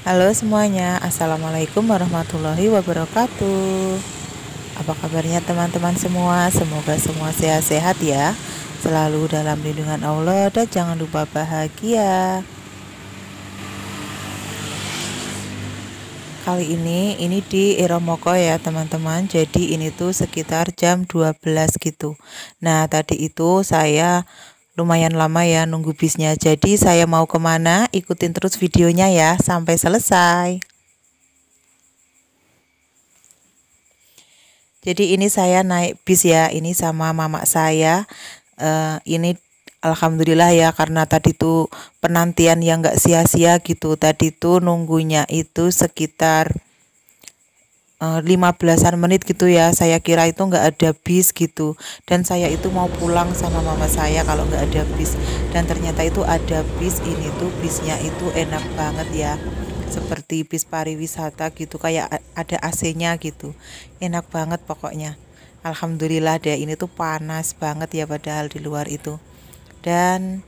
Halo semuanya, Assalamualaikum warahmatullahi wabarakatuh. Apa kabarnya teman-teman semua? Semoga semua sehat-sehat ya, selalu dalam lindungan Allah dan jangan lupa bahagia. Kali ini di Iromoko ya teman-teman. Jadi ini tuh sekitar jam 12 gitu. Nah tadi itu saya lumayan lama ya nunggu bisnya. Jadi saya mau kemana? Ikutin terus videonya ya sampai selesai. Jadi ini saya naik bis ya, ini sama mama saya. Ini alhamdulillah ya karena tadi tuh penantian yang nggak sia-sia gitu. Tadi tuh nunggunya itu sekitar 15-an menit gitu ya. Saya kira itu nggak ada bis gitu. Dan saya itu mau pulang sama mama saya kalau nggak ada bis. Dan ternyata itu ada bis. Ini tuh bisnya itu enak banget ya. Seperti bis pariwisata gitu, kayak ada AC-nya gitu. Enak banget pokoknya. Alhamdulillah deh, ini tuh panas banget ya padahal di luar itu. Dan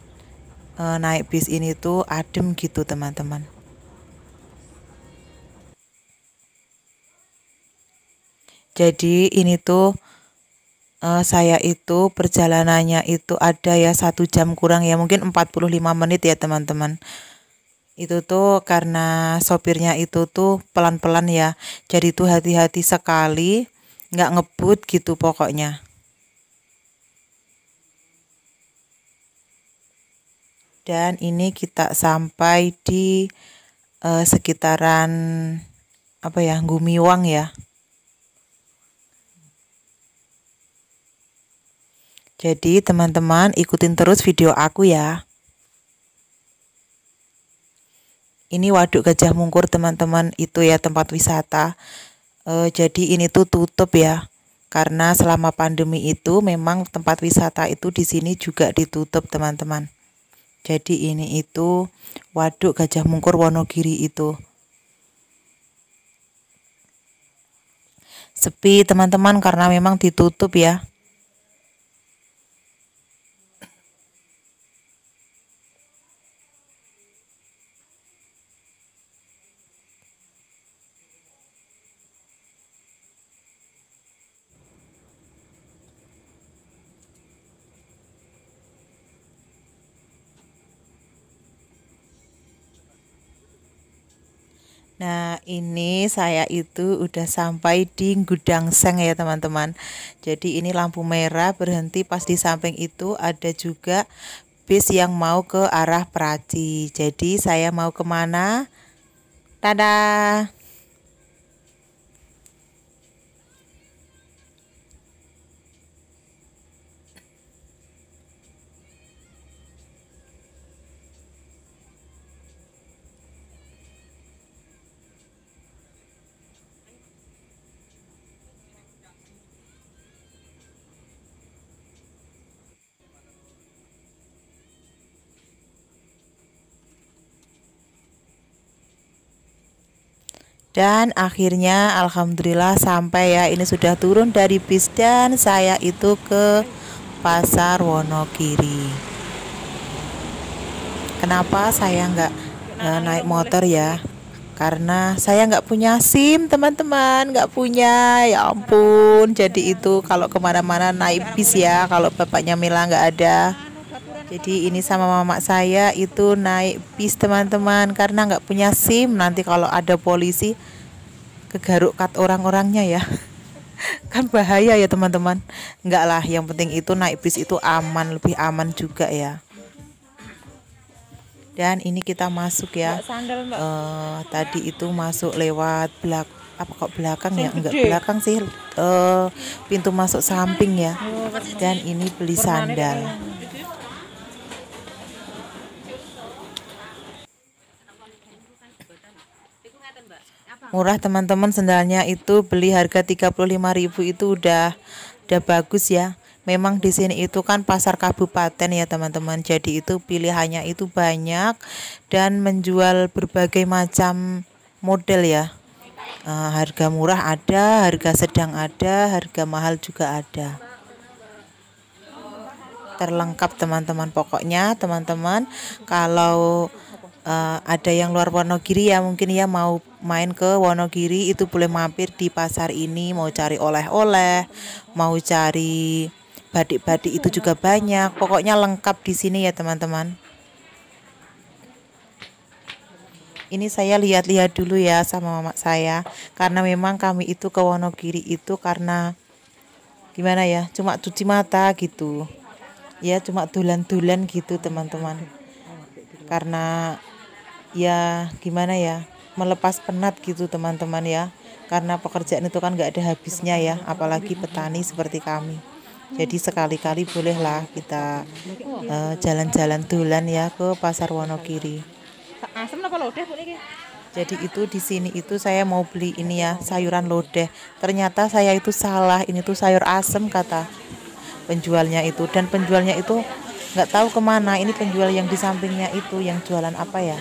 naik bis ini tuh adem gitu teman-teman. Jadi ini tuh saya itu perjalanannya itu ada ya 1 jam kurang ya, mungkin 45 menit ya teman-teman. Itu tuh karena sopirnya itu tuh pelan-pelan ya, jadi tuh hati-hati sekali, nggak ngebut gitu pokoknya. Dan ini kita sampai di sekitaran apa ya, Gumiwang ya. Jadi teman-teman ikutin terus video aku ya. Ini Waduk Gajah Mungkur teman-teman, itu ya tempat wisata. Jadi ini tuh tutup ya. Karena selama pandemi itu memang tempat wisata itu di sini juga ditutup teman-teman. Jadi ini itu Waduk Gajah Mungkur Wonogiri itu. Sepi teman-teman karena memang ditutup ya. Nah, ini saya itu udah sampai di Gudang Seng ya, teman-teman. Jadi ini lampu merah berhenti, pas di samping itu ada juga bis yang mau ke arah Praci. Jadi saya mau kemana? Dadah! Dan akhirnya alhamdulillah sampai ya, ini sudah turun dari bis dan saya itu ke Pasar Wonogiri. Kenapa saya nggak naik motor ya? Karena saya nggak punya SIM teman-teman, nggak punya, ya ampun. Jadi itu kalau kemana-mana naik bis ya, kalau bapaknya Mila nggak ada. Jadi ini sama mama saya itu naik bis teman-teman, karena nggak punya SIM, nanti kalau ada polisi kegaruk kat orang-orangnya ya. Kan bahaya ya teman-teman. Enggak lah, yang penting itu naik bis itu aman, lebih aman juga ya. Dan ini kita masuk ya. Tadi itu masuk lewat apa kok belakang ya, enggak belakang sih, pintu masuk samping ya. Dan ini beli sandal. Murah teman-teman, sendalnya itu beli harga 35.000 itu udah bagus ya. Memang di sini itu kan pasar kabupaten ya teman-teman. Jadi itu pilihannya itu banyak dan menjual berbagai macam model ya. Harga murah ada, harga sedang ada, harga mahal juga ada. Terlengkap teman-teman. Pokoknya teman-teman kalau ada yang luar Wonogiri ya, mungkin ya mau main ke Wonogiri itu boleh mampir di pasar ini, mau cari oleh-oleh, mau cari batik-batik itu juga banyak. Pokoknya lengkap di sini ya teman-teman. Ini saya lihat-lihat dulu ya sama mama saya, karena memang kami itu ke Wonogiri itu karena gimana ya, cuma cuci mata gitu ya, cuma dulan-dulan gitu teman-teman, karena ya gimana ya, melepas penat gitu teman-teman ya, karena pekerjaan itu kan nggak ada habisnya ya, apalagi petani seperti kami. Jadi sekali-kali bolehlah kita jalan-jalan dulan ya ke pasar Wonogiri. Jadi itu di sini itu saya mau beli ini ya, sayuran lodeh. Ternyata saya itu salah, ini tuh sayur asem kata penjualnya itu, dan penjualnya itu nggak tahu kemana. Ini penjual yang di sampingnya itu yang jualan apa ya,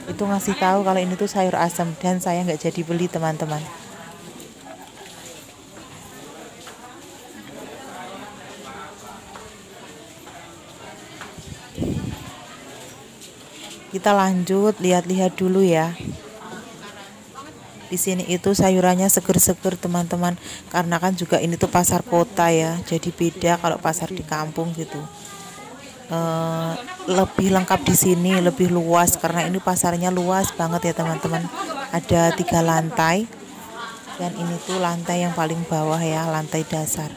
itu ngasih tahu kalau ini tuh sayur asem, dan saya nggak jadi beli teman-teman. Kita lanjut lihat-lihat dulu ya. Di sini itu sayurannya seger-seger teman-teman, karena kan juga ini tuh pasar kota ya, jadi beda kalau pasar di kampung gitu. Lebih lengkap di sini, lebih luas karena ini pasarnya luas banget ya teman-teman. Ada 3 lantai, dan ini tuh lantai yang paling bawah ya, lantai dasar.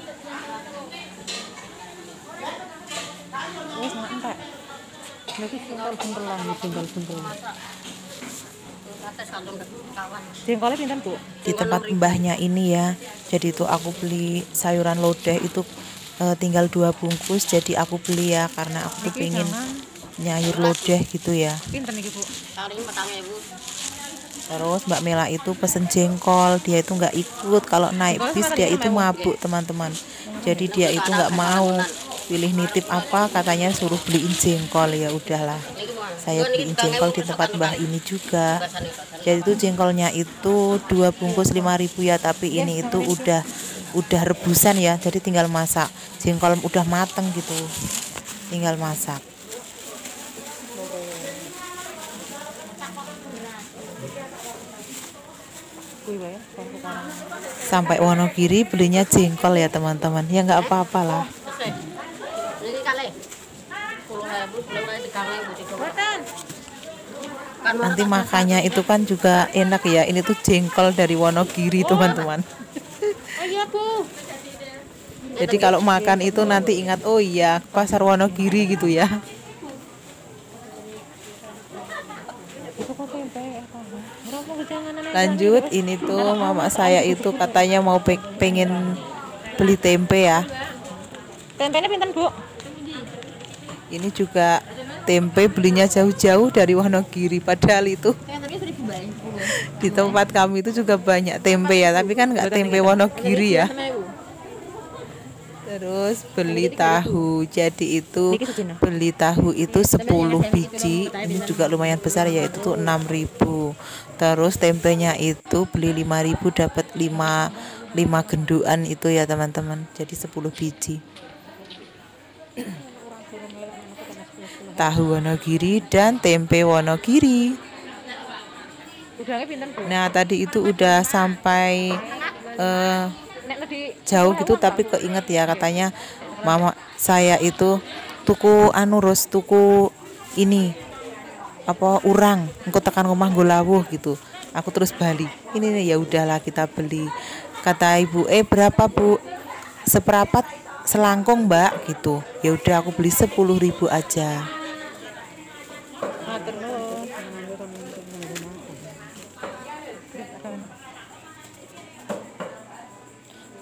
Di tempat mbahnya ini ya, jadi itu aku beli sayuran lodeh itu tinggal 2 bungkus, jadi aku beli ya karena aku tuh pengen nyayur lodeh gitu ya. Terus Mbak Mela itu pesen jengkol, dia itu nggak ikut, kalau naik bis dia itu mabuk teman-teman, jadi dia itu nggak mau pilih nitip apa, katanya suruh beliin jengkol. Ya udahlah, saya beliin jengkol di tempat mbah ini juga. Jadi itu jengkolnya itu 2 bungkus 5.000 ya, tapi ini itu udah rebusan ya, jadi tinggal masak. Jengkol udah mateng gitu, tinggal masak. Sampai Wonogiri belinya jengkol ya teman-teman, ya nggak apa-apa lah. Nanti makannya itu kan juga enak ya, ini tuh jengkol dari Wonogiri teman-teman. Jadi kalau makan itu nanti ingat, oh iya pasar Wonogiri gitu ya. Lanjut, ini tuh mama saya itu katanya mau pengen beli tempe ya. Tempenya pinten, Bu? Ini juga tempe belinya jauh-jauh dari Wonogiri, padahal itu di tempat kami itu juga banyak tempe ya, tapi kan nggak tempe Wonogiri ya. Terus beli tahu, jadi itu beli tahu itu 10 biji, ini juga lumayan besar ya, itu tuh 6.000. Terus tempenya itu beli 5.000 dapat 5 genduan itu ya teman-teman, jadi 10 biji. Tahu Wonogiri dan tempe Wonogiri. Nah tadi itu udah sampai jauh gitu, tapi keinget ya, katanya mama saya itu tuku tuku ini apa urang, engko tekan rumah golawuh gitu. Aku terus bali. Ini nih, ya udahlah kita beli. Kata ibu, berapa Bu? Seperapat selangkung Mbak gitu. Ya udah aku beli 10.000 aja.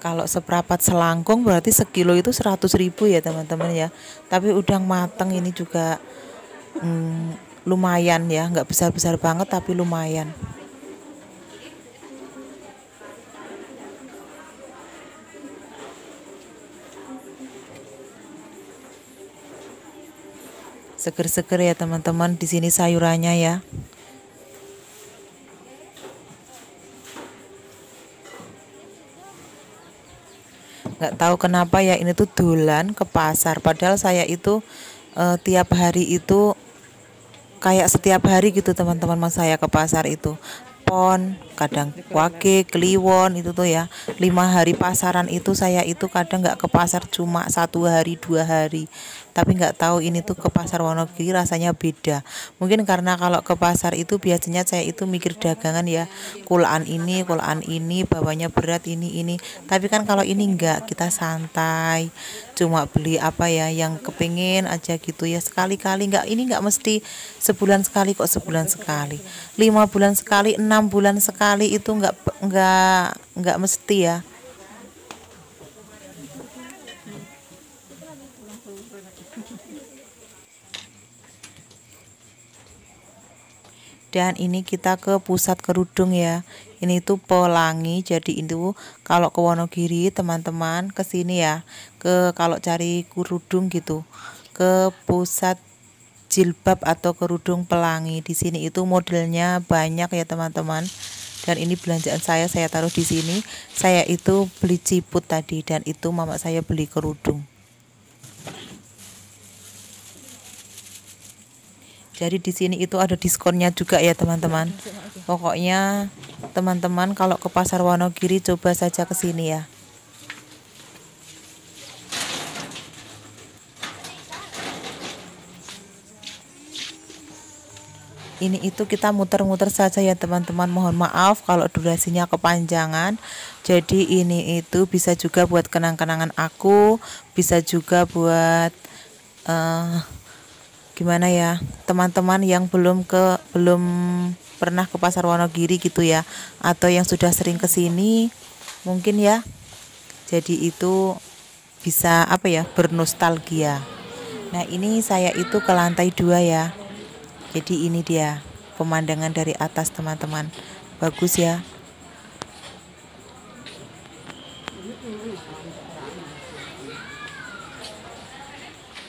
Kalau seperapat selangkung berarti sekilo itu 100.000 ya teman-teman ya. Tapi udang mateng ini juga lumayan ya, nggak besar-besar banget tapi lumayan. Seger-seger ya teman-teman, di sini sayurannya ya. Nggak tahu kenapa ya, ini tuh dolan ke pasar, padahal saya itu tiap hari itu kayak setiap hari gitu teman-teman. Mas saya ke pasar itu pon, kadang wage, kliwon itu tuh ya 5 hari pasaran itu saya itu kadang nggak ke pasar cuma 1 hari 2 hari, tapi nggak tahu ini tuh ke pasar Wonogiri rasanya beda. Mungkin karena kalau ke pasar itu biasanya saya itu mikir dagangan ya, kulaan ini bawanya berat ini, tapi kan kalau ini enggak, kita santai cuma beli apa ya yang kepingin aja gitu ya, sekali-kali. Enggak, ini enggak mesti sebulan sekali kok, sebulan sekali, 5 bulan sekali, 6 bulan sekali, itu enggak mesti ya. Dan ini kita ke pusat kerudung ya, ini tuh Pelangi. Jadi itu kalau ke Wonogiri teman-teman kesini ya, kalau cari kerudung gitu ke pusat jilbab atau kerudung Pelangi. Di sini itu modelnya banyak ya teman-teman. Dan ini belanjaan saya taruh di sini. Saya itu beli ciput tadi, dan itu mama saya beli kerudung. Jadi di sini itu ada diskonnya juga ya teman-teman. Pokoknya teman-teman kalau ke pasar Wonogiri coba saja ke sini ya. Ini itu kita muter-muter saja ya teman-teman. Mohon maaf kalau durasinya kepanjangan. Jadi ini itu bisa juga buat kenang-kenangan aku, bisa juga buat gimana ya teman-teman yang belum pernah ke pasar Wonogiri gitu ya, atau yang sudah sering ke sini mungkin ya. Jadi itu bisa apa ya, bernostalgia. Nah ini saya itu ke lantai 2 ya. Jadi ini dia pemandangan dari atas teman-teman, bagus ya.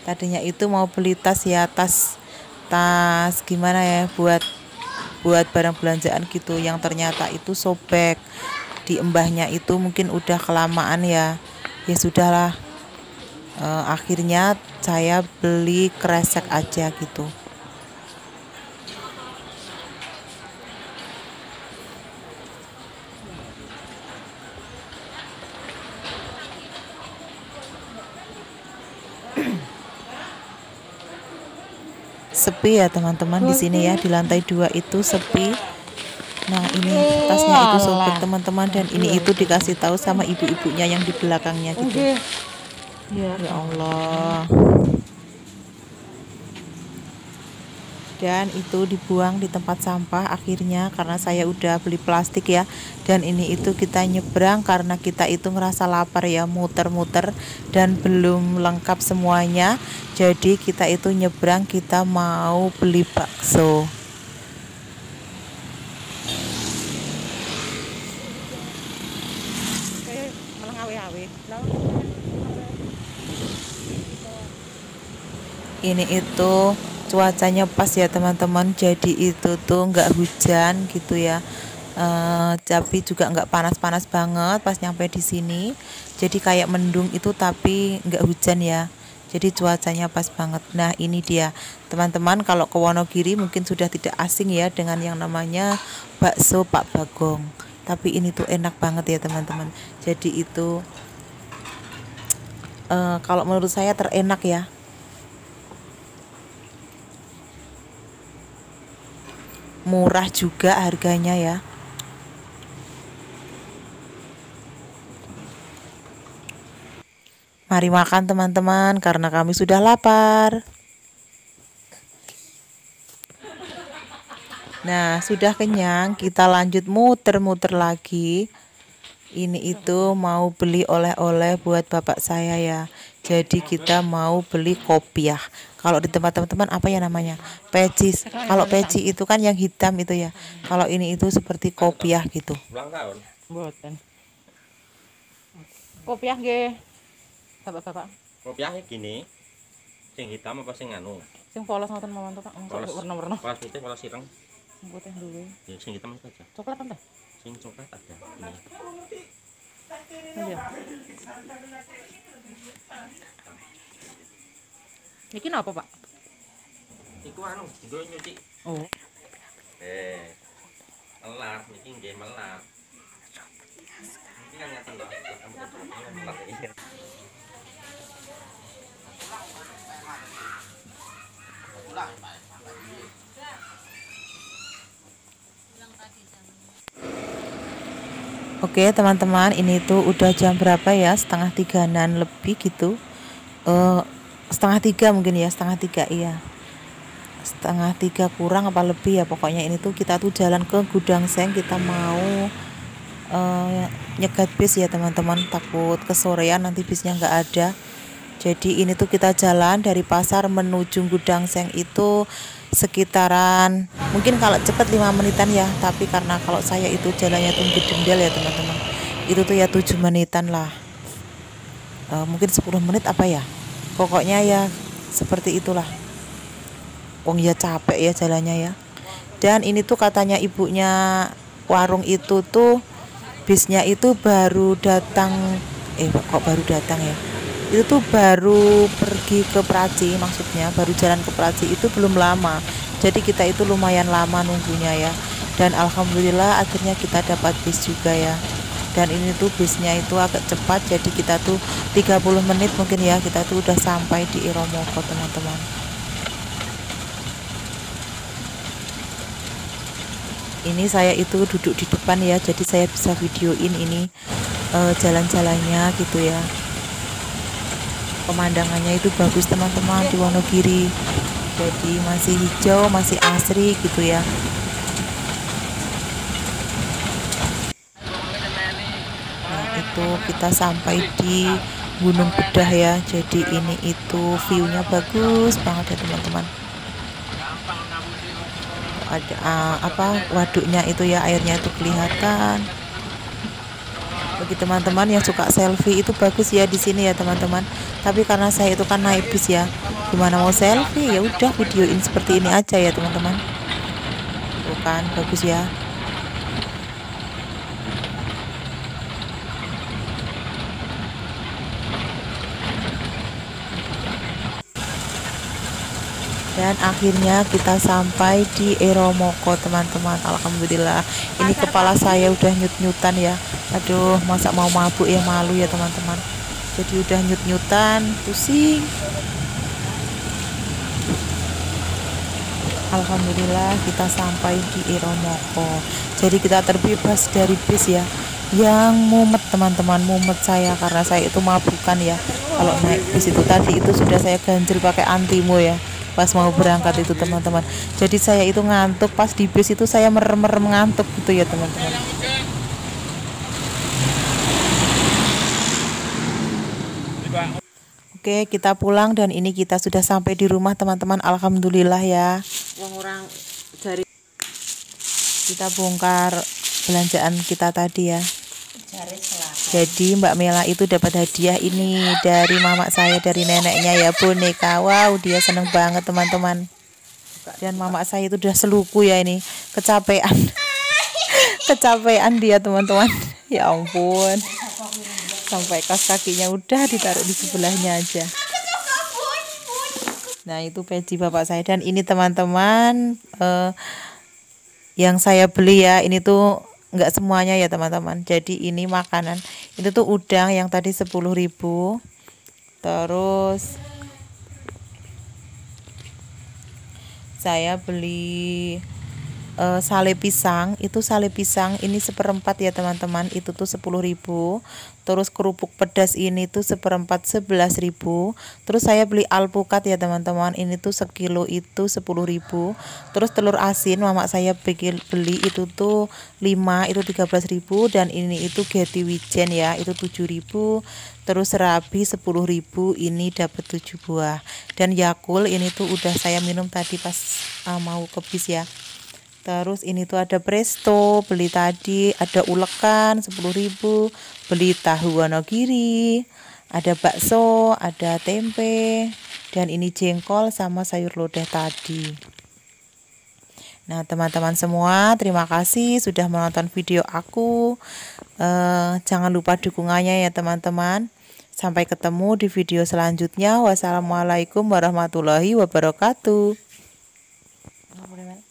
Tadinya itu mau beli tas ya, tas gimana ya, buat barang belanjaan gitu, yang ternyata itu sobek di embahnya itu, mungkin udah kelamaan ya. Ya sudahlah, akhirnya saya beli kresek aja gitu. Sepi ya teman-teman di sini ya, di lantai 2 itu sepi. Nah ini tasnya itu sobek teman-teman, dan ini itu dikasih tahu sama ibu-ibunya yang di belakangnya gitu. Ya Allah. Dan itu dibuang di tempat sampah akhirnya, karena saya udah beli plastik ya. Dan ini itu kita nyebrang karena kita itu ngerasa lapar ya, muter-muter dan belum lengkap semuanya. Jadi kita itu nyebrang, kita mau beli bakso. Ini itu cuacanya pas ya teman-teman, jadi itu tuh nggak hujan gitu ya, tapi juga nggak panas-panas banget pas nyampe di sini. Jadi kayak mendung itu tapi nggak hujan ya, jadi cuacanya pas banget. Nah ini dia teman-teman, kalau ke Wonogiri mungkin sudah tidak asing ya dengan yang namanya bakso Pak Bagong, tapi ini tuh enak banget ya teman-teman. Jadi itu kalau menurut saya terenak ya. Murah juga harganya ya. Mari makan teman-teman, karena kami sudah lapar. Nah sudah kenyang, kita lanjut muter-muter lagi. Ini itu mau beli oleh-oleh buat bapak saya ya. Jadi kita mau beli kopiah. Kalau di tempat teman-teman apa ya namanya? Peci. Kalau peci itu kan yang hitam itu ya. Kalau ini itu seperti kopiah gitu. Mboten. Kopiah nggih. Bapak-bapak. Kopiahnya gini. Sing hitam apa sing anu? Sing polos ngoten mawon to, Pak. Warna-warna. Polos putih, polos ireng. Sing putih dulu. Ya sing hitam itu aja. Coklat apa? Sing coklat ada. Ini. Iya. Niki napa, Pak? Iku anu, nggo nyuci. Oh. Melar, niki nggih melar. Ini kan ngaten to. Melar iki. Oke teman-teman, ini tuh udah jam berapa ya? Setengah 3-an lebih gitu. Setengah 3 mungkin ya, setengah 3 iya. Setengah 3 kurang apa lebih ya, pokoknya ini tuh kita tuh jalan ke Gudang Seng, kita mau nyegat bis ya teman-teman, takut kesorean nanti bisnya nggak ada. Jadi ini tuh kita jalan dari pasar menuju Gudang Seng itu sekitaran, mungkin kalau cepet 5 menitan ya, tapi karena kalau saya itu jalannya tuh dendel ya teman-teman, itu tuh ya 7 menitan lah, mungkin 10 menit apa ya, pokoknya ya seperti itulah. Wong ya capek ya jalannya ya. Dan ini tuh katanya ibunya warung itu tuh bisnya itu baru datang, kok baru datang ya, itu tuh baru pergi ke Praci, maksudnya baru jalan ke Praci itu belum lama. Jadi kita itu lumayan lama nunggunya ya. Dan alhamdulillah akhirnya kita dapat bis juga ya. Dan ini tuh bisnya itu agak cepat, jadi kita tuh 30 menit mungkin ya, kita tuh udah sampai di Iromoko teman-teman. Ini saya itu duduk di depan ya, jadi saya bisa videoin ini jalan-jalannya gitu ya. Pemandangannya itu bagus teman-teman di Wonogiri, jadi masih hijau, masih asri gitu ya. Nah itu kita sampai di Gunung Bedah ya, jadi ini itu view-nya bagus banget ya teman-teman. Ada waduknya itu ya, airnya itu kelihatan. Bagi teman-teman yang suka selfie itu bagus ya di sini ya teman-teman. Tapi karena saya itu kan naik bis ya, gimana mau selfie, ya udah videoin seperti ini aja ya teman-teman. Bukan bagus ya. Dan akhirnya kita sampai di Iromoko teman-teman. Alhamdulillah. Ini kepala saya udah nyut-nyutan ya. Aduh, masa mau mabuk ya, malu ya teman-teman. Jadi udah nyut-nyutan, pusing. Alhamdulillah kita sampai di Iromoko. Jadi kita terbebas dari bis ya. Yang mumet teman-teman, mumet saya karena saya itu mabukan ya. Kalau naik bis itu tadi itu sudah saya ganjel pakai antimo ya. Pas mau berangkat itu teman-teman, jadi saya itu ngantuk pas di bis itu, saya merem-merem ngantuk gitu ya teman-teman. Oke, kita pulang dan ini kita sudah sampai di rumah teman-teman. Alhamdulillah ya. Orang dari Kita bongkar belanjaan kita tadi ya. Jadi Mbak Mela itu dapat hadiah ini dari mama saya, dari neneknya ya, boneka. Wow, dia seneng banget teman-teman. Dan mama saya itu udah seluku ya, ini kecapean. Kecapean dia teman-teman. Ya ampun, sampai kaos kakinya udah ditaruh di sebelahnya aja. Nah itu peci bapak saya. Dan ini teman-teman, yang saya beli ya, ini tuh nggak semuanya ya teman-teman. Jadi ini makanan, itu tuh udang yang tadi 10.000. Terus saya beli sale pisang, itu sale pisang ini 1/4 ya teman-teman, itu tuh 10.000. Terus kerupuk pedas ini tuh 1/4 11.000. Terus saya beli alpukat ya teman-teman, ini tuh sekilo itu 10.000. Terus telur asin mama saya beli itu tuh 5, itu 13.000. Dan ini itu Getty Wijen ya, itu 7.000. Terus serabi 10.000, ini dapat 7 buah. Dan Yakul ini tuh udah saya minum tadi pas mau ke bis ya. Terus ini tuh ada presto, beli tadi, ada ulekan 10.000, beli tahu Wonogiri, ada bakso, ada tempe, dan ini jengkol sama sayur lodeh tadi. Nah teman-teman semua, terima kasih sudah menonton video aku. Jangan lupa dukungannya ya teman-teman. Sampai ketemu di video selanjutnya. Wassalamualaikum warahmatullahi wabarakatuh. boleh